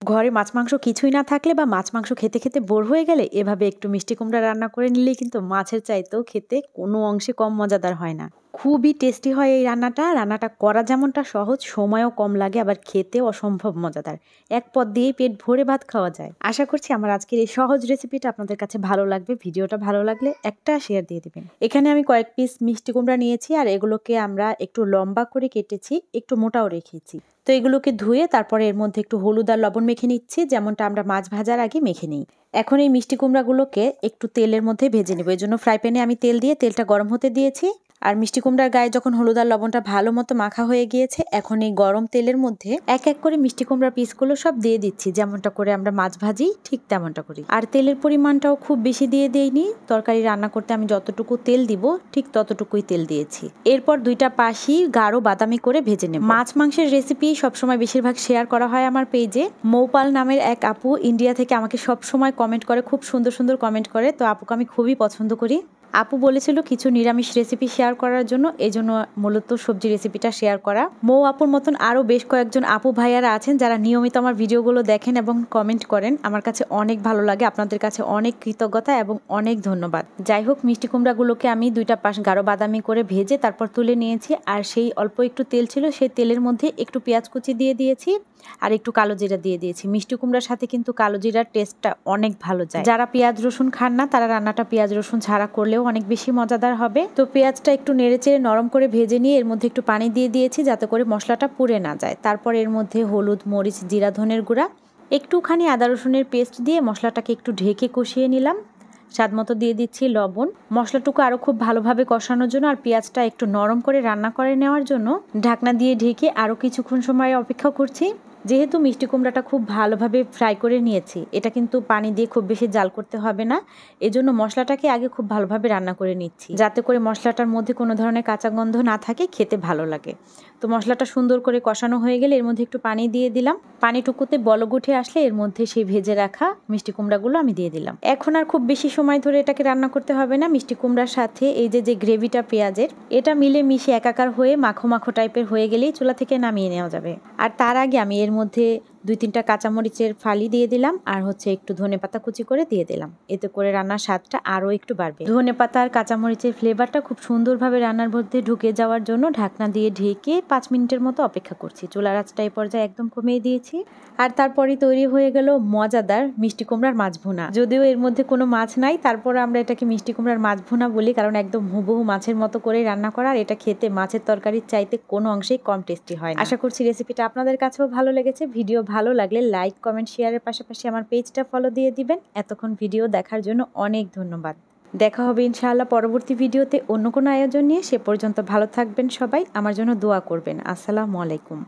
ঘরে মাছ মাংস কিছুই না থাকলে বা মাছ মাংস খেতে খেতে বোর হয়ে গেলে এভাবে একটু মিষ্টি কুমড়া রান্না করে নিলেই কিন্তু মাছের চাইতেও খেতে কোনো অংশে কম মজাদার হয় না। খুবই টেস্টি হয় এই রান্নাটা করা যেমনটা সহজ, সময়ও কম লাগে, আবার খেতে অসম্ভব মজাদার। এক পদ দিয়েই পেট ভরে ভাত খাওয়া যায়। আশা করছি আমার আজকের এই সহজ রেসিপিটা আপনাদের কাছে ভালো লাগবে। ভিডিওটা ভালো লাগলে একটা শেয়ার দিয়ে দিবেন। এখানে আমি কয়েক পিস মিষ্টি কুমড়া নিয়েছি আর এগুলোকে আমরা একটু লম্বা করে কেটেছি, একটু মোটাও রেখেছি। তো এগুলোকে ধুয়ে তারপরে এর মধ্যে একটু হলুদ আর লবণ মেখে নিচ্ছি, যেমনটা আমরা মাছ ভাজার আগে মেখে নিই। এখন এই মিষ্টি কুমড়াগুলোকে একটু তেলের মধ্যে ভেজে নেব। এই জন্য ফ্রাই প্যানে আমি তেল দিয়ে তেলটা গরম হতে দিয়েছি। আর মিষ্টি কুমড়ার গায়ে যখন হলুদ আর লবণটা ভালো মতো মাখা হয়ে গিয়েছে, এখন এই গরম তেলের মধ্যে এক এক করে মিষ্টি কুমড়ার পিসগুলো সব দিয়ে দিচ্ছি, যেমনটা করে আমরা মাছ ভাজি ঠিক তেমনটা করি। আর তেলের পরিমাণটাও খুব বেশি দিয়ে দেইনি। তরকারি রান্না করতে আমি যতটুকু তেল দিব ঠিক ততটুকুই তেল দিয়েছি। এরপর দুইটা পাশই গাঢ় বাদামি করে ভেজে নেব। মাছ মাংসের রেসিপি সবসময় বেশিরভাগ শেয়ার করা হয় আমার পেজে। মৌপাল নামের এক আপু ইন্ডিয়া থেকে আমাকে সবসময় কমেন্ট করে, খুব সুন্দর সুন্দর কমেন্ট করে। তো আপুকে আমি খুবই পছন্দ করি। আপু বলেছিল কিছু নিরামিষ রেসিপি শেয়ার করার জন্য, এই জন্য মূলত সবজি রেসিপিটা শেয়ার করা। মৌ আপুর মতন আরও বেশ কয়েকজন আপু ভাইয়ারা আছেন যারা নিয়মিত আমার ভিডিওগুলো দেখেন এবং কমেন্ট করেন। আমার কাছে অনেক ভালো লাগে, আপনাদের কাছে অনেক কৃতজ্ঞতা এবং অনেক ধন্যবাদ। যাই হোক, মিষ্টি কুমড়াগুলোকে আমি দুইটা পাশ গাঢ় বাদামি করে ভেজে তারপর তুলে নিয়েছি। আর সেই অল্প একটু তেল ছিল, সেই তেলের মধ্যে একটু পেঁয়াজ কুচি দিয়ে দিয়েছি আর একটু কালো জিরা দিয়ে দিয়েছি। মিষ্টি কুমড়ার সাথে কিন্তু কালো জিরার টেস্টটা অনেক ভালো যায়। যারা পেঁয়াজ রসুন খান না তারা রান্নাটা পেঁয়াজ রসুন ছাড়া করলেও অনেক বেশি মজাদার হবে। তো পেঁয়াজটা একটু নেড়েচেড়ে নরম করে ভেজে নিয়ে এর মধ্যে একটু পানি দিয়ে দিয়েছি যাতে করে মশলাটা পুড়ে না যায়। তারপর এর মধ্যে হলুদ, মরিচ, জিরা, ধনের গুঁড়া, একটুখানি আদা রসুনের পেস্ট দিয়ে মশলাটাকে একটু ঢেকে কষিয়ে নিলাম। স্বাদ মতো দিয়ে দিচ্ছি লবণ। মশলাটুকু আরও খুব ভালোভাবে কষানোর জন্য আর পেঁয়াজটা একটু নরম করে রান্না করে নেওয়ার জন্য ঢাকনা দিয়ে ঢেকে আরও কিছুক্ষণ সময় অপেক্ষা করছি। যেহেতু মিষ্টি কুমড়াটা খুব ভালোভাবে ফ্রাই করে নিয়েছি, এটা কিন্তু পানি দিয়ে খুব বেশি জাল করতে হবে না। এজন্য মশলাটাকে আগে খুব ভালোভাবে রান্না করে নিচ্ছি, যাতে করে মশলাটার মধ্যে কোনো ধরনের কাঁচা গন্ধ না থাকে, খেতে ভালো লাগে। তো মশলাটা সুন্দর করে কষানো হয়ে গেলে এর মধ্যে একটু পানি দিয়ে দিলাম। পানিটুকুতে বলক উঠে আসলে এর মধ্যে সেই ভেজে রাখা মিষ্টি কুমড়াগুলো আমি দিয়ে দিলাম। এখন আর খুব বেশি সময় ধরে এটাকে রান্না করতে হবে না। মিষ্টি কুমড়ার সাথে এই যে গ্রেভিটা পেঁয়াজের, এটা মিলে মিশে একাকার হয়ে মাখো মাখো টাইপের হয়ে গেলেই চুলা থেকে নামিয়ে নেওয়া যাবে। আর তার আগে আমি এর মধ্যে 2-3টা কাঁচামরিচের ফালি দিয়ে দিলাম আর একটু ধনেপাতা কুচি করে দিয়ে দিলাম। এতে করে রান্নার স্বাদটা আরও একটু বাড়বে। ধনেপাতা আর কাঁচামরিচের ফ্লেভারটা খুব সুন্দরভাবে রান্নার মধ্যে ঢুকে যাওয়ার জন্য ঢাকনা দিয়ে ঢেকে 5 মিনিটের মতো অপেক্ষা করছি। চুলার আঁচটা এই পর্যায়ে একদম কমিয়ে দিয়েছি। আর তারপরেই তৈরি হয়ে গেল মজাদার মিষ্টি কুমড়ার মাছ ভুনা। যদিও এর মধ্যে কোনো মাছ নাই, তারপর আমরা এটাকে মিষ্টি কুমড়ার মাছ ভুনা বলি, কারণ একদম হুবহু মাছের মতো করে রান্না করা। আর এটা খেতে মাছের তরকারির চাইতে কোনো অংশেই কম টেস্টি হয় না। আশা করছি রেসিপিটা আপনাদের কাছেও ভালো লেগেছে। ভিডিও ভালো লাগলে লাইক, কমেন্ট, শেয়ারের পাশাপাশি আমার পেজটা ফলো দিয়ে দিবেন। এতক্ষণ ভিডিও দেখার জন্য অনেক ধন্যবাদ। দেখা হবে ইনশাআল্লাহ পরবর্তী ভিডিওতে অন্য কোনো আয়োজন নিয়ে। সে পর্যন্ত ভালো থাকবেন সবাই, আমার জন্য দোয়া করবেন। আসসালামু আলাইকুম।